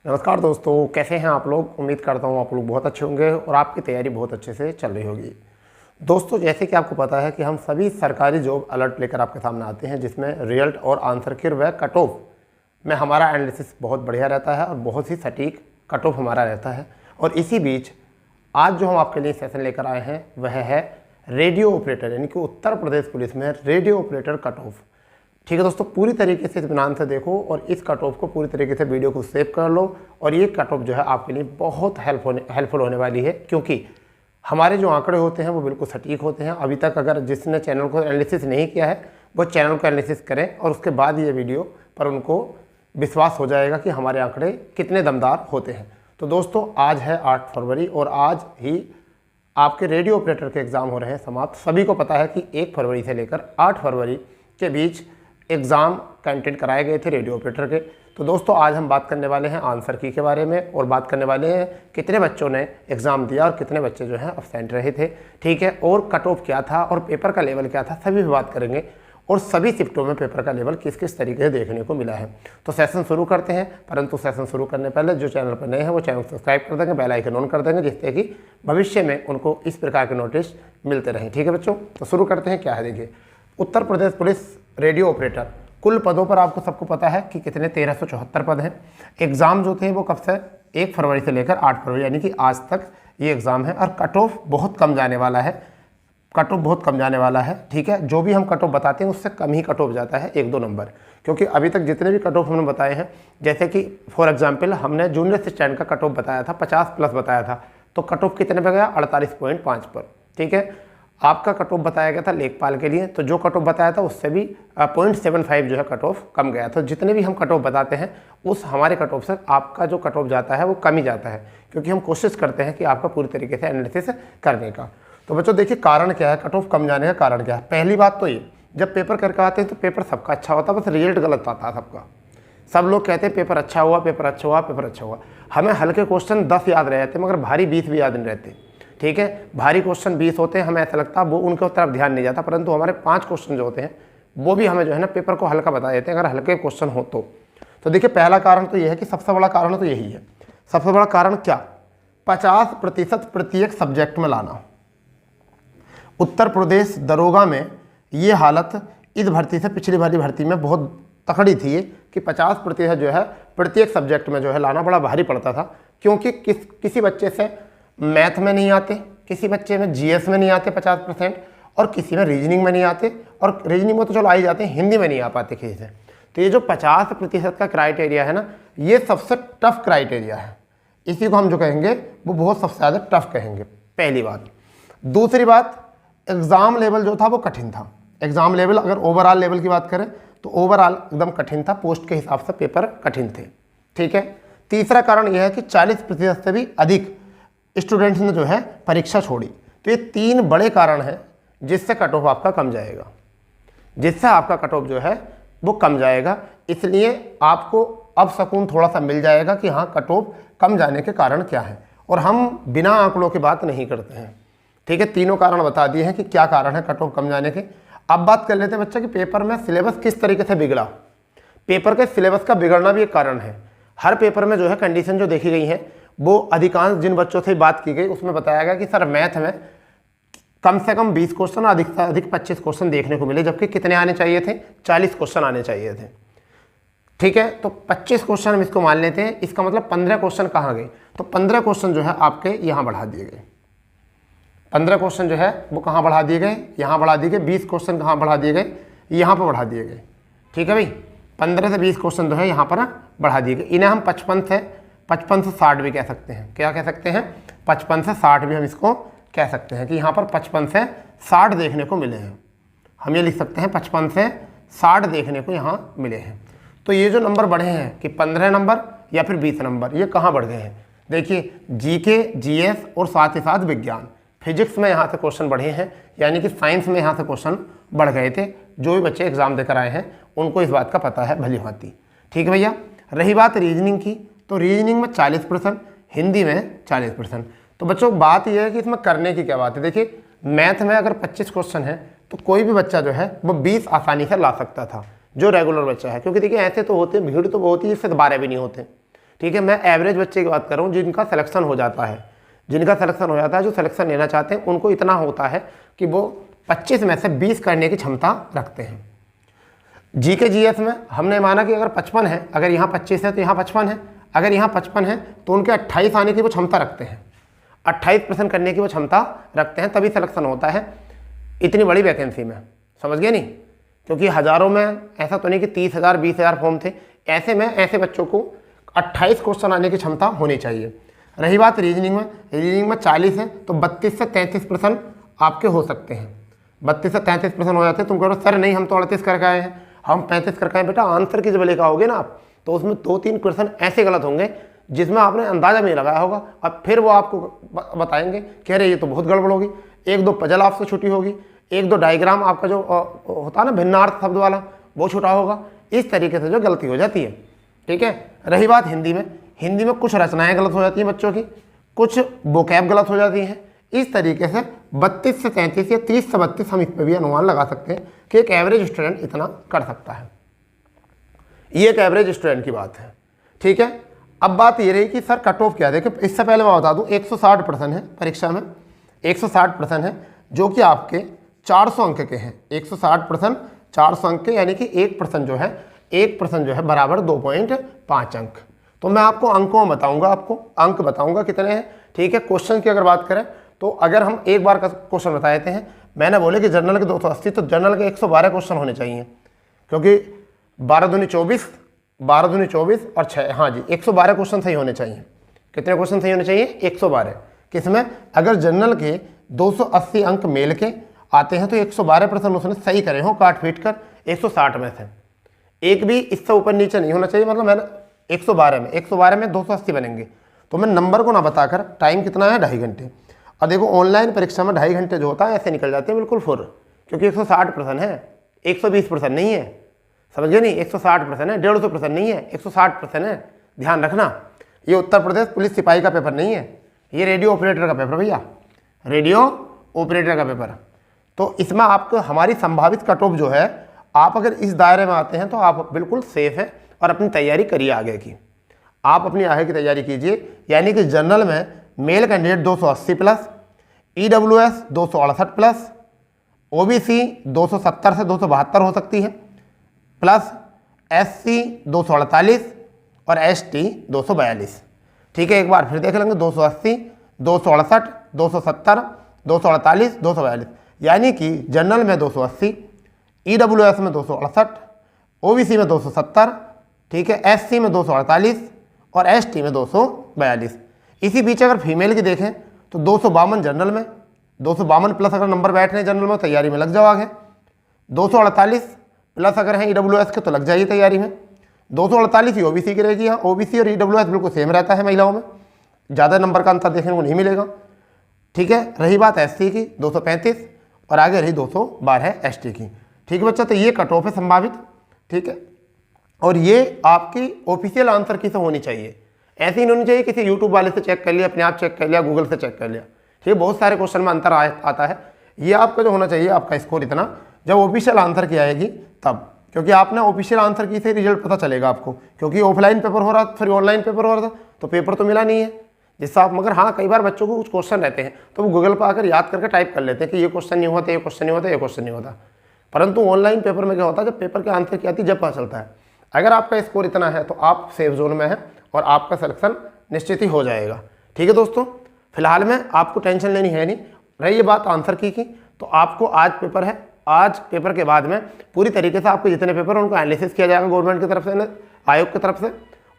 नमस्कार दोस्तों, कैसे हैं आप लोग। उम्मीद करता हूँ आप लोग बहुत अच्छे होंगे और आपकी तैयारी बहुत अच्छे से चल रही होगी। दोस्तों, जैसे कि आपको पता है कि हम सभी सरकारी जॉब अलर्ट लेकर आपके सामने आते हैं, जिसमें रिजल्ट और आंसर की व कट ऑफ में हमारा एनालिसिस बहुत बढ़िया रहता है और बहुत ही सटीक कट ऑफ हमारा रहता है। और इसी बीच आज जो हम आपके लिए सेशन लेकर आए हैं वह है रेडियो ऑपरेटर, यानी कि उत्तर प्रदेश पुलिस में रेडियो ऑपरेटर कट ऑफ। ठीक है दोस्तों, पूरी तरीके से इत्मीनान से देखो और इस कट ऑफ को पूरी तरीके से वीडियो को सेव कर लो। और ये कट ऑफ जो है आपके लिए बहुत हेल्पफुल होने वाली है, क्योंकि हमारे जो आंकड़े होते हैं वो बिल्कुल सटीक होते हैं। अभी तक अगर जिसने चैनल को एनालिसिस नहीं किया है वो चैनल को एनालिसिस करें और उसके बाद ये वीडियो पर उनको विश्वास हो जाएगा कि हमारे आंकड़े कितने दमदार होते हैं। तो दोस्तों, आज है 8 फरवरी और आज ही आपके रेडियो ऑपरेटर के एग्ज़ाम हो रहे हैं समाप्त। सभी को पता है कि 1 फरवरी से लेकर 8 फरवरी के बीच एग्ज़ाम कंटेंट कराए गए थे रेडियो ऑपरेटर के। तो दोस्तों, आज हम बात करने वाले हैं आंसर की के बारे में और बात करने वाले हैं कितने बच्चों ने एग्ज़ाम दिया और कितने बच्चे जो हैं अब्सेंट रहे थे। ठीक है, और कट ऑफ क्या था और पेपर का लेवल क्या था, सभी भी बात करेंगे। और सभी शिफ्टों में पेपर का लेवल किस किस तरीके से देखने को मिला है। तो सेशन शुरू करते हैं, परंतु सेशन शुरू करने पहले जो चैनल पर नए हैं वो चैनल सब्सक्राइब कर देंगे, बेल आइकन ऑन कर देंगे, जिससे कि भविष्य में उनको इस प्रकार के नोटिस मिलते रहें। ठीक है बच्चों, तो शुरू करते हैं। क्या है देखिए, Uttar Pradesh police radio operator, कुल पदों पर आपको सबको पता है कि कितने 1374 पद हैं। एग्ज़ाम जो थे वो कब से 1 फरवरी से लेकर 8 फरवरी, यानी कि आज तक ये एग्ज़ाम है। और कट ऑफ बहुत कम जाने वाला है, कट ऑफ बहुत कम जाने वाला है। ठीक है, जो भी हम कट ऑफ बताते हैं उससे कम ही कट ऑफ जाता है, 1-2 नंबर। क्योंकि अभी तक जितने भी कट ऑफ हमने बताए हैं, जैसे कि फॉर एग्जांपल हमने जूनियर असिस्टेंट का कट ऑफ बताया था 50+ बताया था, तो कट ऑफ कितने पर गया 48.5 पर। ठीक है, आपका कट ऑफ बताया गया था लेखपाल के लिए, तो जो कट ऑफ बताया था उससे भी 0.75 जो है कट ऑफ कम गया। तो जितने भी हम कट ऑफ बताते हैं उस हमारे कट ऑफ से आपका जो कट ऑफ जाता है वो कम ही जाता है, क्योंकि हम कोशिश करते हैं कि आपका पूरी तरीके से एनालिसिस करने का। तो बच्चों देखिए, कारण क्या है, कट ऑफ कम जाने का कारण क्या है। पहली बात तो ये, जब पेपर करके आते हैं तो पेपर सबका अच्छा होता है, बस रिजल्ट गलत आता है सबका। सब लोग कहते हैं पेपर अच्छा हुआ, पेपर अच्छा हुआ, पेपर अच्छा हुआ। हमें हल्के क्वेश्चन 10 याद रह जाते हैं, मगर भारी 20 भी याद नहीं रहते। ठीक है, भारी क्वेश्चन 20 होते हैं, हमें ऐसा लगता है वो उनके तरफ ध्यान नहीं जाता, परंतु हमारे 5 क्वेश्चन जो होते हैं वो भी हमें जो है ना पेपर को हल्का बता देते हैं, अगर हल्के क्वेश्चन हो तो देखिए, पहला कारण तो यह है कि सबसे बड़ा कारण तो यही है। सबसे बड़ा कारण क्या, 50% प्रत्येक सब्जेक्ट में लाना। उत्तर प्रदेश दरोगा में ये हालत इस भर्ती से पिछली वाली भर्ती में बहुत तकड़ी थी कि 50% जो है प्रत्येक सब्जेक्ट में जो है लाना बड़ा भारी पड़ता था। क्योंकि किसी बच्चे से मैथ में नहीं आते, किसी बच्चे में जीएस में नहीं आते 50%, और किसी में रीजनिंग में नहीं आते, और रीजनिंग में तो चलो आ ही जाते हैं, हिंदी में नहीं आ पाते किसी से। तो ये जो 50% का क्राइटेरिया है ना, ये सबसे टफ क्राइटेरिया है। इसी को हम जो कहेंगे वो बहुत सबसे ज़्यादा टफ कहेंगे, पहली बात। दूसरी बात, एग्ज़ाम लेवल जो था वो कठिन था। एग्ज़ाम लेवल अगर ओवरऑल लेवल की बात करें तो ओवरऑल एकदम कठिन था, पोस्ट के हिसाब से पेपर कठिन थे। ठीक है, तीसरा कारण यह है कि 40% से भी अधिक स्टूडेंट्स ने जो है परीक्षा छोड़ी। तो ये 3 बड़े कारण हैं जिससे कट ऑफ आपका कम जाएगा, जिससे आपका कट ऑफ जो है वो कम जाएगा। इसलिए आपको अब सुकून थोड़ा सा मिल जाएगा कि हाँ, कट ऑफ कम जाने के कारण क्या है। और हम बिना आंकड़ों की बात नहीं करते हैं। ठीक है, तीनों कारण बता दिए हैं कि क्या कारण है कट ऑफ कम जाने के। अब बात कर लेते हैं बच्चा कि पेपर में सिलेबस किस तरीके से बिगड़ा। पेपर के सिलेबस का बिगड़ना भी एक कारण है। हर पेपर में जो है कंडीशन जो देखी गई है वो अधिकांश जिन बच्चों से बात की गई उसमें बताया गया कि सर मैथ में कम से कम 20 क्वेश्चन, अधिक से अधिक 25 क्वेश्चन देखने को मिले, जबकि कितने आने चाहिए थे, 40 क्वेश्चन आने चाहिए थे। ठीक है, तो 25 क्वेश्चन हम इसको मान लेते हैं, इसका मतलब 15 क्वेश्चन कहाँ गए, तो 15 क्वेश्चन जो है आपके यहाँ बढ़ा दिए गए। 15 क्वेश्चन जो है वो कहाँ बढ़ा दिए गए, यहाँ बढ़ा दिए गए। 20 क्वेश्चन कहाँ बढ़ा दिए गए, यहाँ पर बढ़ा दिए गए। ठीक है भाई, 15 से 20 क्वेश्चन जो है यहाँ पर बढ़ा दिए गए। इन्हें हम 55 से 60 भी कह सकते हैं। क्या कह सकते हैं, 55 से 60 भी हम इसको कह सकते हैं कि यहाँ पर 55 से 60 देखने को मिले हैं। हम ये लिख सकते हैं 55 से 60 देखने को यहाँ मिले हैं। तो ये जो नंबर बढ़े हैं कि 15 नंबर या फिर 20 नंबर, ये कहाँ बढ़ गए हैं। देखिए, जीके, जीएस और साथ ही साथ विज्ञान, फिजिक्स में यहाँ से क्वेश्चन बढ़े हैं, यानी कि साइंस में यहाँ से क्वेश्चन बढ़ गए थे। जो भी बच्चे एग्जाम देकर आए हैं उनको इस बात का पता है भली भांति। ठीक है भैया, रही बात रीजनिंग की, तो रीजनिंग में 40%, हिंदी में 40%। तो बच्चों बात यह है कि इसमें करने की क्या बात है। देखिए, मैथ में अगर 25 क्वेश्चन है तो कोई भी बच्चा जो है वो 20 आसानी से ला सकता था, जो रेगुलर बच्चा है। क्योंकि देखिए ऐसे तो होते हैं, भीड़ तो बहुत ही, इससे 12 भी नहीं होते। ठीक है, मैं एवरेज बच्चे की बात कर रहा हूँ जिनका सिलेक्शन हो जाता है, जो सिलेक्शन लेना चाहते हैं उनको इतना होता है कि वो 25 में से 20 करने की क्षमता रखते हैं। जीके जीएस में हमने माना कि अगर 55 है, अगर यहाँ 25 है तो यहाँ 55 है, अगर यहाँ 55 है तो उनके 28 आने की वो क्षमता रखते हैं, 28% करने की वो क्षमता रखते हैं, तभी सिलेक्शन होता है इतनी बड़ी वैकेंसी में। समझ गए नहीं? क्योंकि हज़ारों में ऐसा तो नहीं कि 30,000 20,000 फॉर्म थे, ऐसे में ऐसे बच्चों को 28 क्वेश्चन आने की क्षमता होनी चाहिए। रही बात रीजनिंग में 40 है तो 32 से 33% आपके हो सकते हैं, 32 से 33% हो जाते हैं। तुम कह रहे हो सर नहीं हम तो 38 करके आए हैं, हम 35 करके आए। बेटा आंसर की जब लेकर आओगे ना आप, तो उसमें 2-3 क्वेश्चन ऐसे गलत होंगे जिसमें आपने अंदाजा भी नहीं लगाया होगा। अब फिर वो आपको बताएंगे कह रहे ये तो बहुत गड़बड़ होगी, 1-2 पजल आपसे छुट्टी होगी, 1-2 डायग्राम आपका जो होता है ना भिन्नार्थ शब्द वाला, वो छूटा होगा। इस तरीके से जो गलती हो जाती है। ठीक है, रही बात हिंदी में कुछ रचनाएं गलत हो जाती हैं बच्चों की, कुछ वोकैब गलत हो जाती हैं। इस तरीके से 32 से 33 या 30 से 32 हम इस पर भी अनुमान लगा सकते हैं कि एक एवरेज स्टूडेंट इतना कर सकता है। ये एक एवरेज स्टूडेंट की बात है। ठीक है, अब बात ये रही कि सर कट ऑफ क्या है। देखिए इससे पहले मैं बता दूं 160% है परीक्षा में, 160% है जो कि आपके 400 अंक के हैं। 160% 400 अंक के, यानी कि 1% जो है बराबर 2.5 अंक। तो मैं आपको अंकों में बताऊंगा, आपको अंक बताऊंगा कितने हैं। ठीक है, क्वेश्चन की अगर बात करें तो अगर हम एक बार का क्वेश्चन बता देते हैं, मैंने बोले कि जनरल के 280 तो जनरल के 112 क्वेश्चन होने चाहिए, क्योंकि 12 दूनी 24 और 6, हाँ जी 112 क्वेश्चन सही होने चाहिए। कितने क्वेश्चन सही होने चाहिए? 112। किसमें? अगर जनरल के 280 अंक मेल के आते हैं तो 112% उसने सही करे हो काट पीट कर 160 में से, एक भी इससे ऊपर नीचे नहीं होना चाहिए। मतलब मैंने 112 में 280 बनेंगे। तो मैं नंबर को ना बताकर, टाइम कितना है 2.5 घंटे। और देखो ऑनलाइन परीक्षा में 2.5 घंटे जो होता है ऐसे निकल जाते हैं बिल्कुल फुर, क्योंकि 160% है, 120% नहीं है। समझ गए नहीं? 160% है, 150% नहीं है, 160% है। ध्यान रखना, ये उत्तर प्रदेश पुलिस सिपाही का पेपर नहीं है, ये रेडियो ऑपरेटर का पेपर भैया, रेडियो ऑपरेटर का पेपर। तो इसमें आपको हमारी संभावित कट ऑफ जो है, आप अगर इस दायरे में आते हैं तो आप बिल्कुल सेफ है और अपनी तैयारी करिए आगे की। आप अपनी आगे की तैयारी कीजिए, यानी कि जनरल में male candidate 280 plus, EWS 268 plus, OBC 270 से 272 हो सकती है प्लस, SC 248 और ST 242। ठीक है, एक बार फिर देख लेंगे 280, 268, 270, 248, 242, यानी कि जनरल में 280, EWS में 268, OBC में 270, ठीक है, SC में 248 और ST में 242। इसी बीच अगर फीमेल की देखें तो 252 जनरल में, 252 प्लस अगर नंबर बैठने जनरल में तैयारी में लग जाओ आगे, 248 प्लस अगर है EWS के तो लग जाइए तैयारी में, 248 ही OBC की रहेगी। यहाँ OBC और EWS बिल्कुल सेम रहता है महिलाओं में, ज़्यादा नंबर का अंतर देखने को नहीं मिलेगा। ठीक है, रही बात SC की 235 और आगे रही 212 ST की। ठीक है बच्चा, तो ये कट ऑफ है संभावित। ठीक है, और ये आपकी ऑफिशियल आंसर की से होनी चाहिए, ऐसे ही नहीं होनी चाहिए किसी यूट्यूब वाले से चेक कर लिया, अपने आप चेक कर लिया, गूगल से चेक कर लिया। ठीक है, बहुत सारे क्वेश्चन में अंतर आता है। ये आपका जो होना चाहिए, आपका स्कोर इतना, जब ऑफिशियल आंसर की आएगी तब, क्योंकि आपने ऑफिशियल आंसर की से रिजल्ट पता चलेगा आपको, क्योंकि ऑफलाइन पेपर हो रहा था, फिर ऑनलाइन पेपर हो रहा था, तो पेपर तो मिला नहीं है जिससे आप, मगर हाँ कई बार बच्चों को कुछ क्वेश्चन रहते हैं तो वो गूगल पर आकर याद करके टाइप कर लेते हैं कि ये क्वेश्चन नहीं होता, ये क्वेश्चन नहीं होता, ये क्वेश्चन नहीं होता। परंतु ऑनलाइन पेपर में क्या होता है, जब पेपर के आंसर की आती है जब पता चलता है। अगर आपका स्कोर इतना है तो आप सेफ जोन में हैं और आपका सिलेक्शन निश्चित ही हो जाएगा। ठीक है दोस्तों, फिलहाल में आपको टेंशन लेनी है नहीं। रही ये बात आंसर की तो आपको आज पेपर है, आज पेपर के बाद में पूरी तरीके से आपके जितने पेपर हैं उनको एनालिसिस किया जाएगा गवर्नमेंट की तरफ से, आयोग की तरफ से,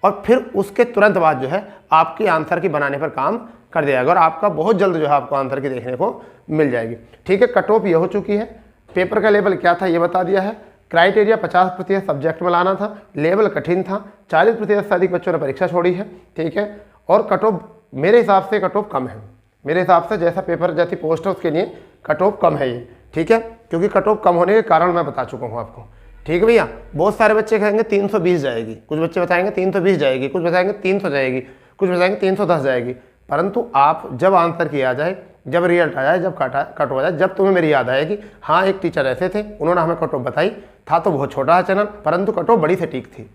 और फिर उसके तुरंत बाद जो है आपकी आंसर की बनाने पर काम कर दिया जाएगा और आपका बहुत जल्द जो है आपको आंसर की देखने को मिल जाएगी। ठीक है, कट ऑफ ये हो चुकी है, पेपर का लेवल क्या था ये बता दिया है, क्राइटेरिया 50% सब्जेक्ट में लाना था, लेवल कठिन था, 40% से अधिक बच्चों ने परीक्षा छोड़ी है। ठीक है, और कट ऑफ मेरे हिसाब से कट ऑफ कम है, मेरे हिसाब से जैसा पेपर जैसी पोस्ट है उसके लिए कट ऑफ कम है ये। ठीक है, क्योंकि कट ऑफ कम होने के कारण मैं बता चुका हूँ आपको। ठीक है भैया, बहुत सारे बच्चे कहेंगे 320 जाएगी, कुछ बच्चे बताएंगे 320 जाएगी, कुछ बताएंगे 300 जाएगी, कुछ बताएंगे 310 जाएगी। परंतु आप जब आंसर की आ जाए, जब रिजल्ट आ जाए, जब कट हो जाए, जब तुम्हें मेरी याद आएगी हाँ एक टीचर ऐसे थे, उन्होंने हमें कट ऑफ बताई, था तो बहुत छोटा है चैनल, परंतु कट ऑफ बड़ी से ठीक थी।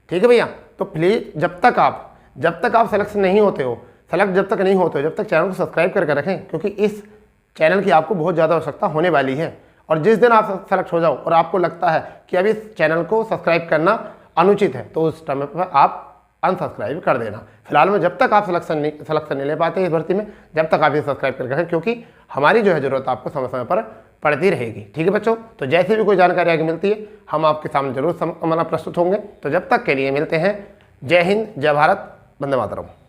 ठीक है भैया, तो प्लीज़ जब तक आप जब तक आप सेलेक्ट नहीं होते हो, जब तक नहीं होते हो, जब तक चैनल को सब्सक्राइब करके रखें, क्योंकि इस चैनल की आपको बहुत ज़्यादा आवश्यकता होने वाली है। और जिस दिन आप सेलेक्ट हो जाओ और आपको लगता है कि अभी इस चैनल को सब्सक्राइब करना अनुचित है, तो उस टाइम पर आप अनसब्सक्राइब कर देना। फिलहाल में जब तक आप सिलेक्शन नहीं ले पाते इस भर्ती में, जब तक आप ये सब्सक्राइब करके रखें, क्योंकि हमारी जो है ज़रूरत आपको समय समय पर पड़ती रहेगी। ठीक है बच्चों, तो जैसे भी कोई जानकारी आगे मिलती है हम आपके सामने जरूर प्रस्तुत होंगे। तो जब तक के लिए मिलते हैं। जय हिंद, जय भारत, वंदे मातरम।